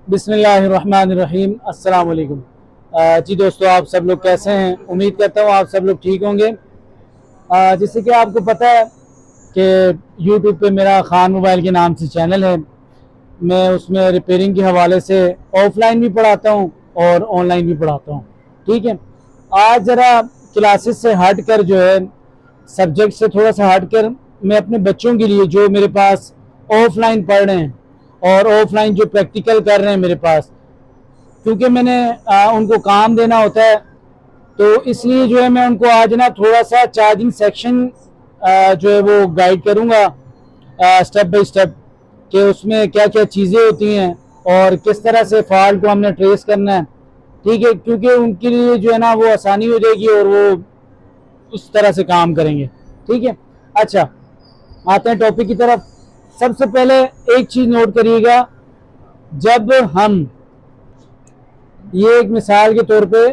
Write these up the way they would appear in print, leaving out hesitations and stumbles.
बिस्मिल्लाहिर्रहमानिर्रहीम अस्सलाम वालेकुम। जी दोस्तों, आप सब लोग कैसे हैं? उम्मीद करता हूँ आप सब लोग ठीक होंगे। जैसे कि आपको पता है कि यूट्यूब पे मेरा खान मोबाइल के नाम से चैनल है। मैं उसमें रिपेयरिंग के हवाले से ऑफलाइन भी पढ़ाता हूँ और ऑनलाइन भी पढ़ाता हूँ। ठीक है, आज ज़रा क्लासेस से हट कर जो है, सब्जेक्ट से थोड़ा सा हट कर मैं अपने बच्चों के लिए जो मेरे पास ऑफलाइन पढ़ रहे हैं और ऑफलाइन जो प्रैक्टिकल कर रहे हैं मेरे पास, क्योंकि मैंने उनको काम देना होता है, तो इसलिए जो है मैं उनको आज ना थोड़ा सा चार्जिंग सेक्शन जो है वो गाइड करूँगा स्टेप बाय स्टेप, कि उसमें क्या क्या चीज़ें होती हैं और किस तरह से फॉल्ट को हमने ट्रेस करना है। ठीक है, क्योंकि उनके लिए जो है ना वो आसानी हो जाएगी और वो उस तरह से काम करेंगे। ठीक है, अच्छा आते हैं टॉपिक की तरफ। सबसे पहले एक चीज़ नोट करिएगा, जब हम ये एक मिसाल के तौर पे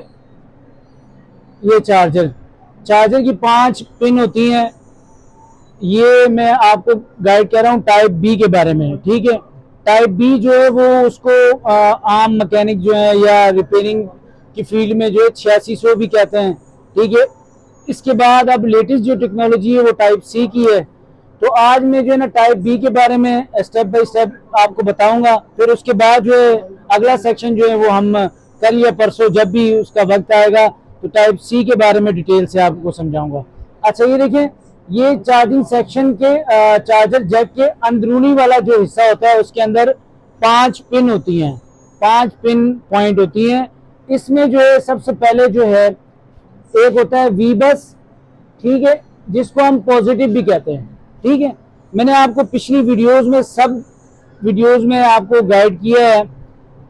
ये चार्जर चार्जर की 5 पिन होती हैं। ये मैं आपको गाइड कर रहा हूँ टाइप बी के बारे में। ठीक है, टाइप बी जो है वो उसको आम मैकेनिक जो है या रिपेयरिंग की फील्ड में जो है 8600 भी कहते हैं। ठीक है, इसके बाद अब लेटेस्ट जो टेक्नोलॉजी है वो टाइप सी की है। तो आज मैं जो है ना टाइप बी के बारे में स्टेप बाय स्टेप आपको बताऊंगा। फिर उसके बाद जो है अगला सेक्शन जो है वो हम कल या परसों जब भी उसका वक्त आएगा तो टाइप सी के बारे में डिटेल से आपको समझाऊंगा। अच्छा, ये देखें, ये चार्जिंग सेक्शन के चार्जर जैक के अंदरूनी वाला जो हिस्सा होता है उसके अंदर 5 पिन होती हैं, 5 पिन पॉइंट होती हैं। इसमें जो है सबसे पहले जो है एक होता है वी बस। ठीक है, जिसको हम पॉजिटिव भी कहते हैं। ठीक है, मैंने आपको पिछली वीडियोस में सब वीडियोस में आपको गाइड किया है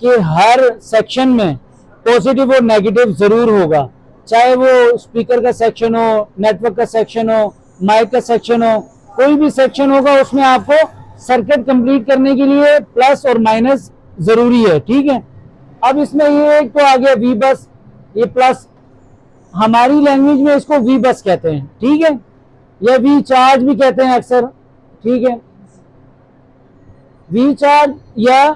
कि हर सेक्शन में पॉजिटिव और नेगेटिव जरूर होगा, चाहे वो स्पीकर का सेक्शन हो, नेटवर्क का सेक्शन हो, माइक का सेक्शन हो, कोई भी सेक्शन होगा उसमें आपको सर्किट कंप्लीट करने के लिए प्लस और माइनस जरूरी है। ठीक है, अब इसमें ये एक तो आ गया वी बस, ये प्लस, हमारी लैंग्वेज में इसको वी बस कहते हैं। ठीक है, या वी चार्ज भी कहते हैं अक्सर। ठीक है, वी चार्ज या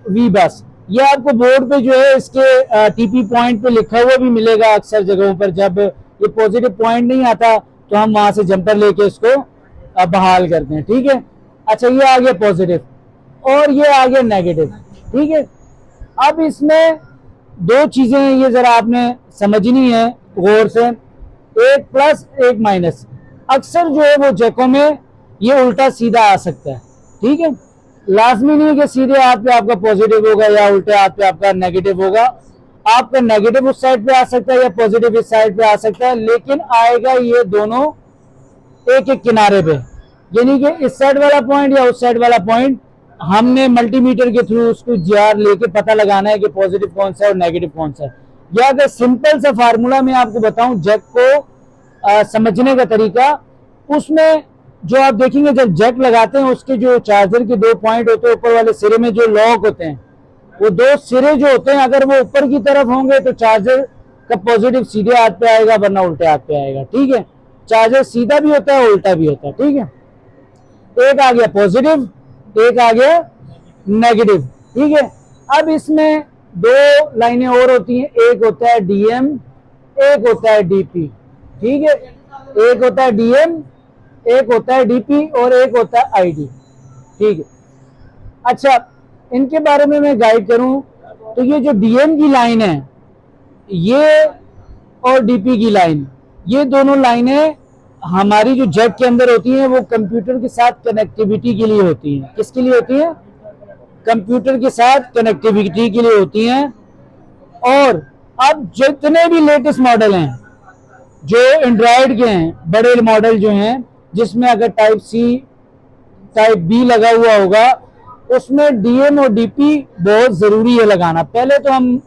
वी बस, ये आपको बोर्ड पे जो है इसके टीपी पॉइंट पे लिखा हुआ भी मिलेगा अक्सर जगहों पर। जब ये पॉजिटिव पॉइंट नहीं आता तो हम वहां से जंपर लेके इसको बहाल करते हैं। ठीक है, अच्छा ये आ गया पॉजिटिव और ये आ गया नेगेटिव। ठीक है, अब इसमें दो चीजें हैं, ये जरा आपने समझनी है गौर से, एक प्लस एक माइनस। अक्सर जो है वो जैकों में ये उल्टा सीधा आ सकता है। ठीक है, लाजमी नहीं है कि सीधे हाथ पे आपका पॉजिटिव होगा या उल्टे हाथ पे आपका नेगेटिव होगा। आपका नेगेटिव उस साइड पे आ सकता है या पॉजिटिव इस साइड पे आ सकता है, लेकिन आएगा ये दोनों एक एक किनारे पे, यानी कि इस साइड वाला पॉइंट या उस साइड वाला पॉइंट हमने मल्टीमीटर के थ्रू उसको जीआर लेके पता लगाना है कि पॉजिटिव कौन सा है और नेगेटिव कौन सा है। या अगर सिंपल सा फार्मूला मैं आपको बताऊं जैक को समझने का तरीका, उसमें जो आप देखेंगे जब जैक लगाते हैं उसके जो चार्जर के 2 पॉइंट होते हैं, ऊपर वाले सिरे में जो लॉक होते हैं, वो 2 सिरे जो होते हैं अगर वो ऊपर की तरफ होंगे तो चार्जर का पॉजिटिव सीधे हाथ पे आएगा वरना उल्टे हाथ पे आएगा। ठीक है, चार्जर सीधा भी होता है उल्टा भी होता है। ठीक है, एक आ गया पॉजिटिव, एक आ गया नेगेटिव। ठीक है, अब इसमें 2 लाइनें और होती हैं, एक होता है डीएम, एक होता है डीपी। ठीक है, एक होता है डीएम, एक होता है डीपी और एक होता है आईडी। ठीक है, अच्छा इनके बारे में मैं गाइड करूं तो ये जो डीएम की लाइन है ये और डीपी की लाइन, ये दोनों लाइनें हमारी जो जेट के अंदर होती हैं वो कंप्यूटर के साथ कनेक्टिविटी के लिए होती हैं। किसके लिए होती हैं? कंप्यूटर के साथ कनेक्टिविटी के लिए होती हैं। और अब जितने भी लेटेस्ट मॉडल हैं जो एंड्रॉयड के हैं, बड़े मॉडल जो हैं जिसमें अगर टाइप सी टाइप बी लगा हुआ होगा, उसमें डीएम और डीपी बहुत जरूरी है लगाना। पहले तो हम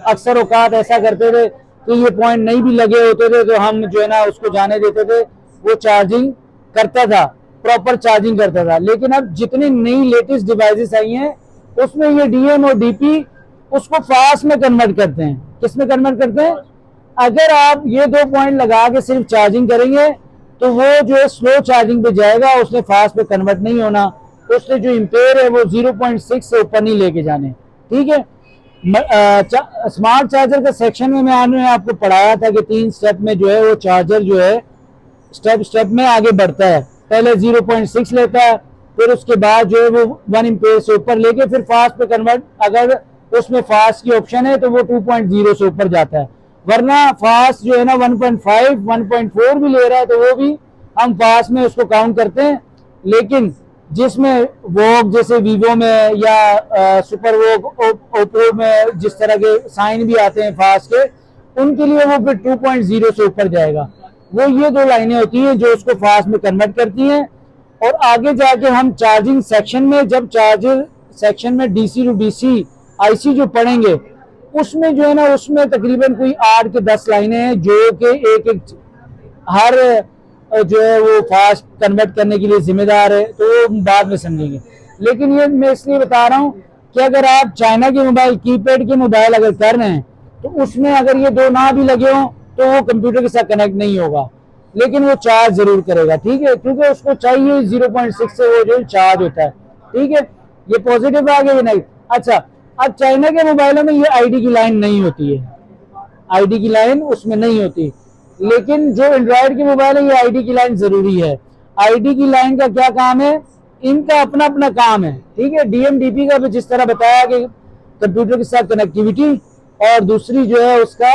अक्सर औकात ऐसा करते थे कि ये पॉइंट नहीं भी लगे होते थे तो हम जो है ना उसको जाने देते थे, वो चार्जिंग करता था, प्रॉपर चार्जिंग करता था। लेकिन अब जितनी नई लेटेस्ट डिवाइसेस आई हैं उसमें ये डीएम और डीपी उसको फास्ट में कन्वर्ट करते हैं। किस में कन्वर्ट करते हैं? अगर आप ये 2 पॉइंट लगा के सिर्फ चार्जिंग करेंगे तो वो जो है स्लो चार्जिंग पे जाएगा, उसने फास्ट पे कन्वर्ट नहीं होना। उससे जो इम्पेयर है वो 0.6 से ऊपर नहीं लेके जाने। ठीक है। स्मार्ट चार्जर का सेक्शन में मैंने आपको पढ़ाया था कि 3 स्टेप में जो है वो चार्जर जो है स्टेप में आगे बढ़ता है। पहले 0.6 लेता है, फिर उसके बाद जो है वो 1 एम्पेयर से ऊपर लेके फिर फास्ट पे कन्वर्ट, अगर उसमें फास्ट की ऑप्शन है तो वो 2.0 से ऊपर जाता है, वरना फास्ट जो है ना 1.5 1.4 भी ले रहा है तो वो भी हम फास्ट में उसको काउंट करते हैं। लेकिन जिसमें वोग जैसे वीवो में या सुपर वोग ओप्पो में जिस तरह के साइन भी आते हैं फास्ट के, उनके लिए वो फिर 2.0 से ऊपर जाएगा। वो ये 2 लाइनें होती हैं जो उसको फास्ट में कन्वर्ट करती हैं। और आगे जाके हम चार्जिंग सेक्शन में, जब चार्जर सेक्शन में डीसी टू डीसी आईसी जो पढ़ेंगे, उसमें जो है ना उसमें तकरीबन कोई 8 के 10 लाइनें हैं जो कि एक एक हर जो है वो फास्ट कन्वर्ट करने के लिए जिम्मेदार है, तो वो बाद में समझेंगे। लेकिन ये मैं इसलिए बता रहा हूँ कि अगर आप चाइना के मोबाइल, कीपैड के मोबाइल अगर कर रहे हैं तो उसमें अगर ये 2 ना भी लगे हों तो वो कंप्यूटर के साथ कनेक्ट नहीं होगा, लेकिन वो चार्ज जरूर करेगा। ठीक है, क्योंकि उसको चाहिए 0.6 से वो जो चार्ज होता है। ठीक है, ये पॉजिटिव आ गया नहीं। अच्छा, अब चाइना के मोबाइलों में ये आईडी की लाइन नहीं होती है, आईडी की लाइन उसमें नहीं होती, लेकिन जो एंड्रॉयड के मोबाइल है ये आईडी की लाइन जरूरी है। आईडी की लाइन का क्या काम है, इनका अपना अपना काम है। ठीक है, डीएमडीपी का भी जिस तरह बताया कि कंप्यूटर के साथ कनेक्टिविटी, और दूसरी जो है उसका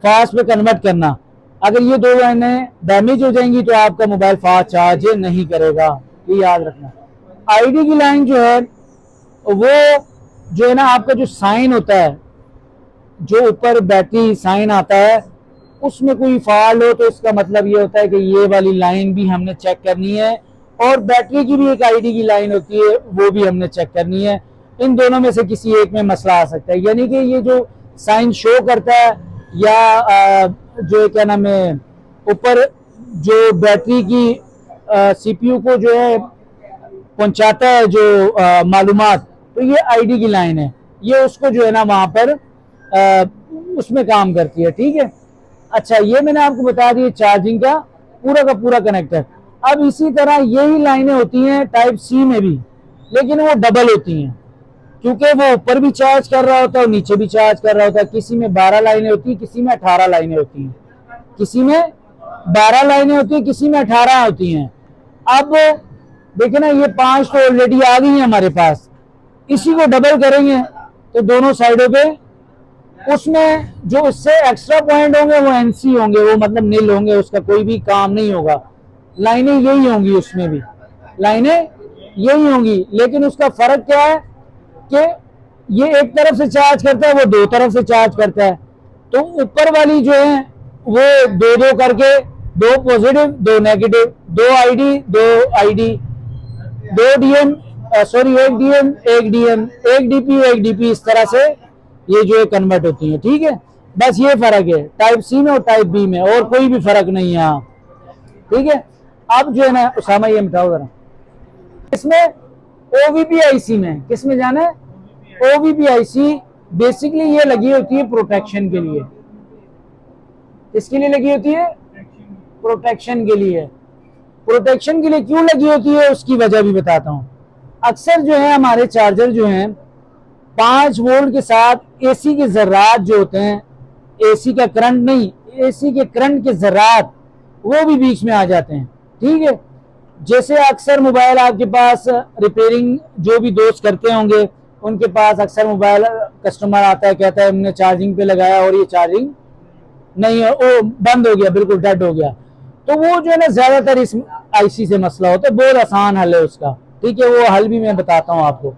फास्ट में कन्वर्ट करना। अगर ये 2 लाइनें डैमेज हो जाएंगी तो आपका मोबाइल फास्ट चार्ज नहीं करेगा, ये याद रखना। आईडी की लाइन जो है वो जो है ना आपका जो साइन होता है, जो ऊपर बैटरी साइन आता है, उसमें कोई फॉल्ट हो तो इसका मतलब ये होता है कि ये वाली लाइन भी हमने चेक करनी है, और बैटरी की भी एक आईडी की लाइन होती है वो भी हमने चेक करनी है। इन दोनों में से किसी एक में मसला आ सकता है, यानी कि ये जो साइन शो करता है या जो क्या नाम है ऊपर जो बैटरी की सीपीयू को जो है पहुंचाता है जो मालूमात, तो ये आईडी की लाइन है, ये उसको जो है ना वहां पर उसमें काम करती है। ठीक है। अच्छा, ये मैंने आपको बता दिया चार्जिंग का पूरा कनेक्टर। अब इसी तरह यही लाइनें होती हैं टाइप सी में भी, लेकिन वो डबल होती हैं, क्योंकि वो ऊपर भी चार्ज कर रहा होता है और नीचे भी चार्ज कर रहा होता है। किसी में 12 लाइनें होती हैं, किसी में 18 लाइनें होती हैं, किसी में 12 लाइनें होती हैं, किसी में 18 होती हैं। अब देखिए ना, ये 5 तो ऑलरेडी आ गई हैं हमारे पास, इसी को डबल करेंगे तो दोनों साइडों पे उसमें जो इससे एक्स्ट्रा पॉइंट होंगे वो एनसी होंगे, वो मतलब नील होंगे, उसका कोई भी काम नहीं होगा। लाइनें यही होंगी, उसमें भी लाइनें यही होंगी, लेकिन उसका फर्क क्या है कि ये एक तरफ से चार्ज करता है, वो 2 तरफ से चार्ज करता है। तो ऊपर वाली जो है वो 2-2 करके, 2 positive 2 negative, 2 ID 2 ID, 2 DM sorry 1 DM 1 DM, 1 DP 1 DP, इस तरह से ये जो है कन्वर्ट होती है। ठीक है, बस ये फर्क है टाइप सी में और टाइप बी में, और कोई भी फर्क नहीं है यहाँ। ठीक है, अब जो है ना उसामा ये बताओ जरा, इसमें ओवीपी आईसी में किसमें जाना है? ओवीपी आईसी बेसिकली ये लगी होती है प्रोटेक्शन के लिए। किसके लिए लगी होती है? प्रोटेक्शन के लिए। प्रोटेक्शन के लिए क्यों लगी होती है उसकी वजह भी बताता हूँ। अक्सर जो है हमारे चार्जर जो हैं 5 वोल्ट के साथ एसी के ज़र्रात जो होते हैं, एसी का करंट नहीं, एसी के करंट के ज़र्रात वो भी बीच में आ जाते हैं। ठीक है, जैसे अक्सर मोबाइल आपके पास रिपेयरिंग जो भी दोस्त करते होंगे उनके पास अक्सर मोबाइल कस्टमर आता है, कहता है हमने चार्जिंग पे लगाया और ये चार्जिंग नहीं है, वो बंद हो गया, बिल्कुल डेड हो गया। तो वो जो है ना ज्यादातर इस आईसी से मसला होता है, बहुत आसान हल है उसका। ठीक है, वो हल भी मैं बताता हूँ आपको।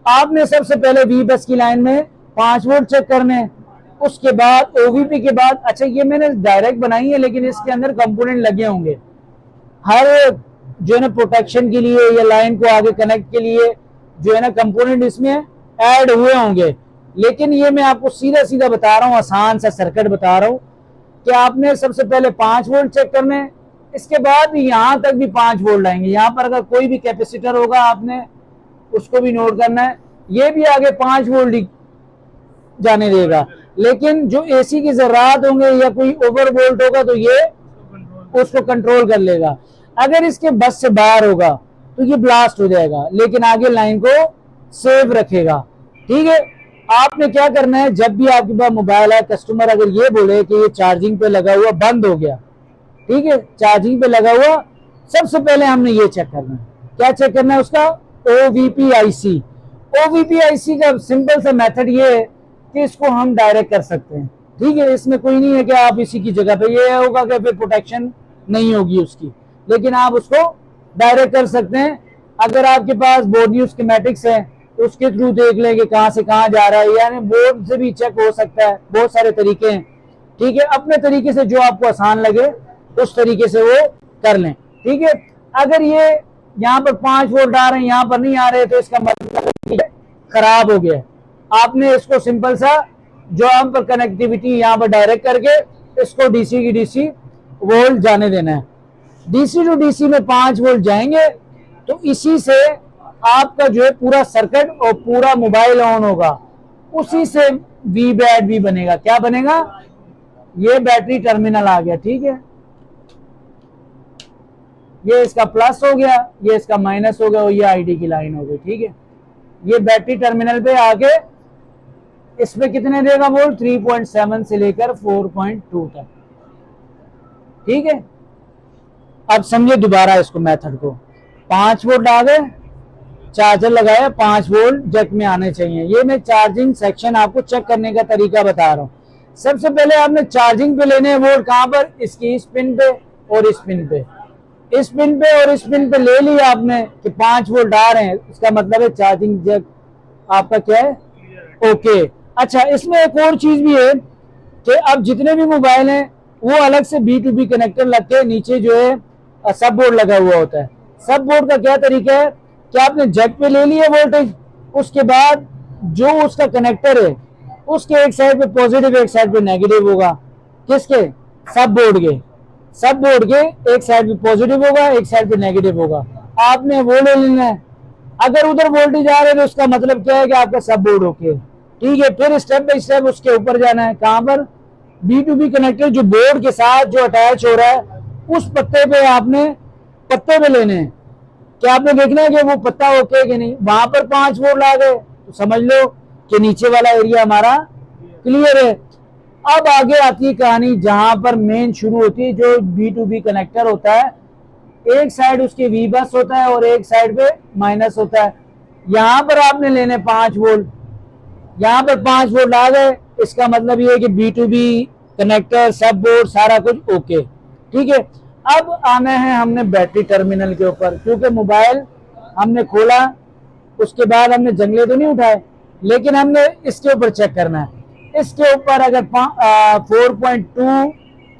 आपने सबसे पहले वी बस की लाइन में 5 वोल्ट चेक करने, उसके बाद ओवीपी के बाद, अच्छा ये मैंने डायरेक्ट बनाई है लेकिन इसके अंदर कंपोनेंट लगे होंगे हर जो है ना प्रोटेक्शन के लिए या लाइन को आगे कनेक्ट के लिए जो है ना कंपोनेंट इसमें ऐड हुए होंगे। लेकिन ये मैं आपको सीधा सीधा बता रहा हूँ, आसान सा सर्किट बता रहा हूँ कि आपने सबसे पहले 5 वोल्ट चेक करने, इसके बाद यहाँ तक भी 5 वोल्ट आएंगे। यहाँ पर अगर कोई भी कैपेसिटर होगा आपने उसको भी नोट करना है, ये भी आगे 5 वोल्ट जाने देगा। लेकिन जो एसी की ज़रूरत होंगे या कोई ओवर वोल्ट होगा तो ये उसको कंट्रोल कर लेगा। अगर इसके बस से बाहर होगा तो ये ब्लास्ट हो जाएगा, लेकिन आगे लाइन को सेव रखेगा। ठीक है, आपने क्या करना है, जब भी आपके पास मोबाइल है, कस्टमर अगर ये बोले कि ये चार्जिंग पे लगा हुआ बंद हो गया, ठीक है, चार्जिंग पे लगा हुआ, सबसे पहले हमने ये चेक करना है। क्या चेक करना है उसका? OVPIC। OVPIC का सिंपल सा मेथड ये है कि इसको हम डायरेक्ट कर सकते हैं। ठीक है, इसमें कोई नहीं है कि आप इसी की जगह पे, ये होगा कि फिर प्रोटेक्शन नहीं होगी उसकी, लेकिन आप उसको डायरेक्ट कर सकते हैं। अगर आपके पास बोर्ड न्यूज स्कीमेटिक्स है तो उसके थ्रू देख लें कि कहाँ से कहाँ जा रहा है, यानी बोर्ड से भी चेक हो सकता है। बहुत सारे तरीके हैं। ठीक है, अपने तरीके से जो आपको आसान लगे उस तरीके से वो कर लें। ठीक है, अगर ये यहाँ पर 5 वोल्ट आ रहे हैं, यहाँ पर नहीं आ रहे, तो इसका मतलब खराब हो गया। आपने इसको सिंपल सा जो हम पर कनेक्टिविटी यहाँ पर डायरेक्ट करके इसको डीसी की डीसी वोल्ट जाने देना है। डीसी टू डीसी में 5 वोल्ट जाएंगे तो इसी से आपका जो है पूरा सर्किट और पूरा मोबाइल ऑन होगा। उसी से वी बैट भी बनेगा। क्या बनेगा? ये बैटरी टर्मिनल आ गया। ठीक है, ये इसका प्लस हो गया, ये इसका माइनस हो गया और ये आईडी की लाइन हो गई। ठीक है, ये बैटरी टर्मिनल पे आके इसमें कितने देगा वोल्ट? 3.7 से लेकर 4.2 तक। ठीक है, अब समझे दोबारा इसको मेथड को। 5 वोल्ट आ गए, चार्जर लगाया, 5 वोल्ट जैक में आने चाहिए। ये मैं चार्जिंग सेक्शन आपको चेक करने का तरीका बता रहा हूँ। सबसे पहले आपने चार्जिंग पे लेने हैं वोल्ट, कहां पर? इसकी इस पिन पे और इस पिन पे। इस पिन पे और इस पिन पे ले लिया आपने कि 5 वोल्ट आ रहे हैं, इसका मतलब है चार्जिंग जैक आपका क्या है? ओके। अच्छा, इसमें एक और चीज भी है कि अब जितने भी मोबाइल हैं वो अलग से B2B कनेक्टर लग के नीचे जो है सब बोर्ड लगा हुआ होता है। सब बोर्ड का क्या तरीका है कि आपने जैक पे ले लिया वोल्टेज, उसके बाद जो उसका कनेक्टर है उसके एक साइड पे पॉजिटिव एक साइड पे नेगेटिव होगा। किसके? सब बोर्ड के। सब बोर्ड के एक साइड पे पॉजिटिव होगा, एक साइड पे नेगेटिव होगा। आपने वो ले लेना है। अगर उधर वोल्टेज आ रहा है तो उसका मतलब क्या है कि आपका सब बोर्ड ओके। ठीक है, फिर स्टेप बाय स्टेप उसके ऊपर जाना है। कहां पर? B2B कनेक्टर जो बोर्ड के साथ जो अटैच हो रहा है उस पत्ते पे आपने पत्ते पे लेने हैं कि आपने देखना है कि वो पत्ता ओके कि नहीं। वहां पर 5 वोल्ट आ गए तो समझ लो कि नीचे वाला एरिया हमारा क्लियर है। अब आगे आती है कहानी जहां पर मेन शुरू होती है। जो B2B कनेक्टर होता है, एक साइड उसके V बस होता है और एक साइड पे माइनस होता है। यहां पर आपने लेने 5 वोल्ट, यहां पर 5 वोल्ट आ गए, इसका मतलब ये है कि B2B कनेक्टर सब बोर्ड सारा कुछ ओके। ठीक है, अब आना है हमने बैटरी टर्मिनल के ऊपर, क्योंकि मोबाइल हमने खोला उसके बाद हमने जंगले तो नहीं उठाए, लेकिन हमने इसके ऊपर चेक करना है। इसके ऊपर अगर 4.2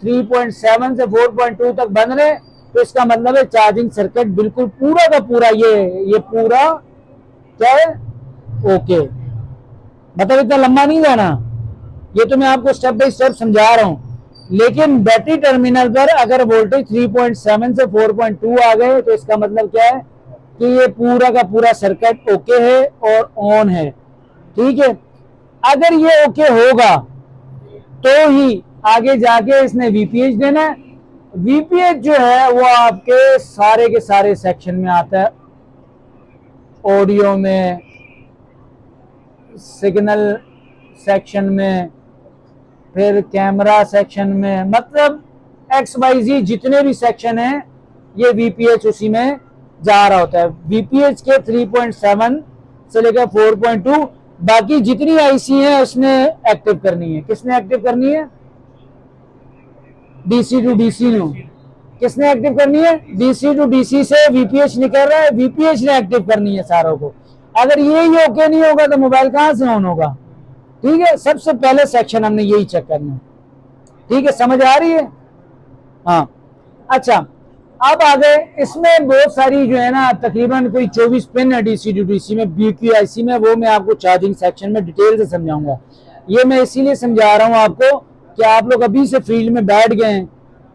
3.7 से 4.2 तक बन रहे तो इसका मतलब है चार्जिंग सर्किट बिल्कुल पूरा का पूरा ये पूरा क्या है? ओके। मतलब इतना लंबा नहीं जाना, ये तो मैं आपको स्टेप बाय स्टेप समझा रहा हूं। लेकिन बैटरी टर्मिनल पर अगर वोल्टेज 3.7 से 4.2 आ गए तो इसका मतलब क्या है कि ये पूरा का पूरा सर्किट ओके है और ऑन है। ठीक है, अगर ये ओके होगा तो ही आगे जाके इसने VPH देना है। VPH जो है वो आपके सारे के सारे सेक्शन में आता है, ऑडियो में, सिग्नल सेक्शन में, फिर कैमरा सेक्शन में, मतलब XYZ जितने भी सेक्शन हैं ये VPH उसी में जा रहा होता है। VPH के 3.7 से लेकर 4.2 बाकी जितनी आईसी है उसने एक्टिव करनी है। किसने एक्टिव करनी है? DC to DC no. किसने एक्टिव करनी है? DC टू DC से VPH निकल रहा है, VPH ने एक्टिव करनी है सारों को। अगर ये ही ओके नहीं होगा तो मोबाइल कहां से ऑन होगा? ठीक है, सबसे पहले सेक्शन हमने यही चेक करना है। ठीक है, समझ आ रही है? हाँ। अच्छा, अब आ गए इसमें बहुत सारी जो है ना तकरीबन कोई 24 पिन है DC टू DC में, BQIC में, वो मैं आपको चार्जिंग सेक्शन में डिटेल से समझाऊंगा। ये मैं इसीलिए समझा रहा हूँ आपको कि आप लोग अभी से फील्ड में बैठ गए हैं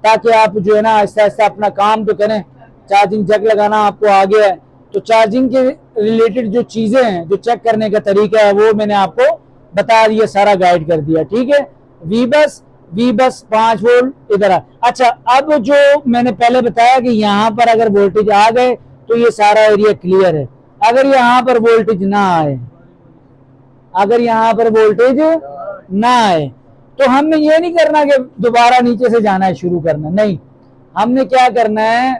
ताकि आप जो है ना आहिस्ता आहिस्ता अपना काम तो करें। चार्जिंग जैक लगाना आपको आ गया है तो चार्जिंग के रिलेटेड जो चीजें हैं, जो चेक करने का तरीका है, वो मैंने आपको बता दिया, सारा गाइड कर दिया। ठीक है, वी बस 5 वोल्ट इधर आ। अच्छा, अब जो मैंने पहले बताया कि यहाँ पर अगर वोल्टेज आ गए तो ये सारा एरिया क्लियर है। अगर यहाँ पर वोल्टेज ना आए, अगर यहाँ पर वोल्टेज ना आए, तो हमने ये नहीं करना कि दोबारा नीचे से जाना है, शुरू करना, नहीं। हमने क्या करना है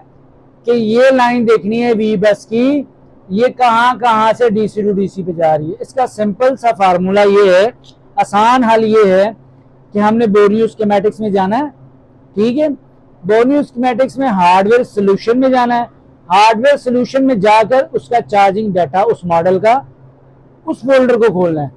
कि ये लाइन देखनी है वी बस की, ये कहाँ कहाँ से डीसी टू डीसी पे जा रही है। इसका सिंपल सा फार्मूला ये है, आसान हल ये है कि हमने बोर्नियो स्कीमेटिक्स में जाना है, ठीक है। बोर्नियो स्कीमेटिक्स में हार्डवेयर सोल्यूशन में जाना है, हार्डवेयर सोल्यूशन में जाकर उसका चार्जिंग डाटा उस मॉडल का, उस फोल्डर को खोलना है।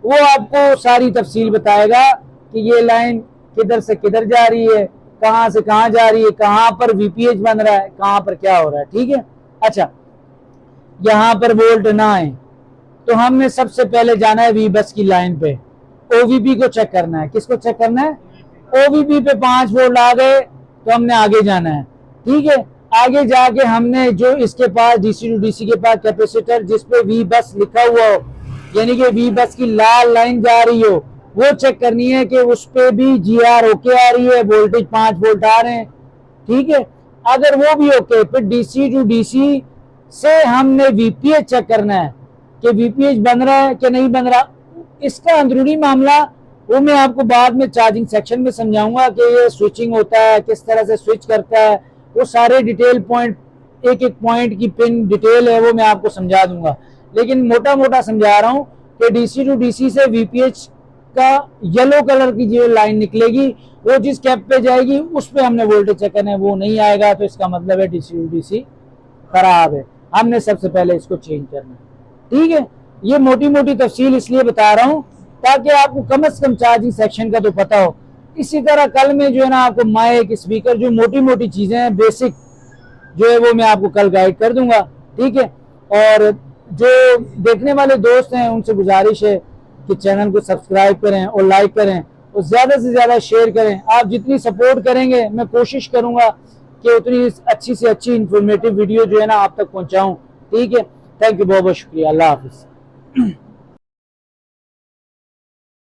वो आपको सारी तफसील बताएगा कि ये लाइन किधर से किधर जा रही है, कहां से कहां जा रही है, कहां पर वीपीएच बन रहा है, कहां पर क्या हो रहा है, ठीक है। अच्छा, यहां पर वोल्ट ना आए तो हमने सबसे पहले जाना है वी बस की लाइन पे, ओवीपी को चेक करना है। किसको चेक करना है? ओवीपी पे 5 वोल्ट आ गए तो हमने आगे जाना है, ठीक है। आगे जाके हमने जो इसके पास डीसी टू डीसी के पास कैपेसिटर जिस पे वी बस लिखा हुआ हो, यानी कि वी बस की लाल लाइन जा रही हो, वो चेक करनी है कि उस पे भी जीआर ओके आ रही है, वोल्टेज 5 वोल्ट आ रहे हैं, ठीक है। अगर वो भी ओके, फिर डीसी टू डीसी से हमने वीपीएच चेक करना है कि वीपीएच बन रहा है कि नहीं बन रहा। इसका अंदरूनी मामला वो मैं आपको बाद में चार्जिंग सेक्शन में समझाऊंगा कि ये स्विचिंग होता है, किस तरह से स्विच करता है, वो सारे डिटेल पॉइंट, एक एक पॉइंट की पिन डिटेल है वो मैं आपको समझा दूंगा। लेकिन मोटा मोटा समझा रहा हूँ कि डीसी टू डीसी से वीपीएच का येलो कलर की जो लाइन निकलेगी, वो जिस कैप पे जाएगी उस पे हमने वोल्टेज चेक करना है, वो नहीं आएगा तो इसका मतलब है डीसी टू डीसी खराब है, हमने सबसे पहले इसको चेंज करना है, ठीक है। ये मोटी मोटी तफसील इसलिए बता रहा हूँ ताकि आपको कम से कम चार्जिंग सेक्शन का तो पता हो। इसी तरह कल में जो है ना आपको माइक, स्पीकर, जो मोटी मोटी चीजें हैं बेसिक जो है वो मैं आपको कल गाइड कर दूंगा, ठीक है। और जो देखने वाले दोस्त हैं उनसे गुजारिश है कि चैनल को सब्सक्राइब करें और लाइक करें और ज्यादा से ज्यादा शेयर करें। आप जितनी सपोर्ट करेंगे मैं कोशिश करूंगा कि उतनी अच्छी से अच्छी इंफॉर्मेटिव वीडियो जो है ना आप तक पहुंचाऊं, ठीक है। थैंक यू, बहुत बहुत शुक्रिया, अल्लाह हाफिज।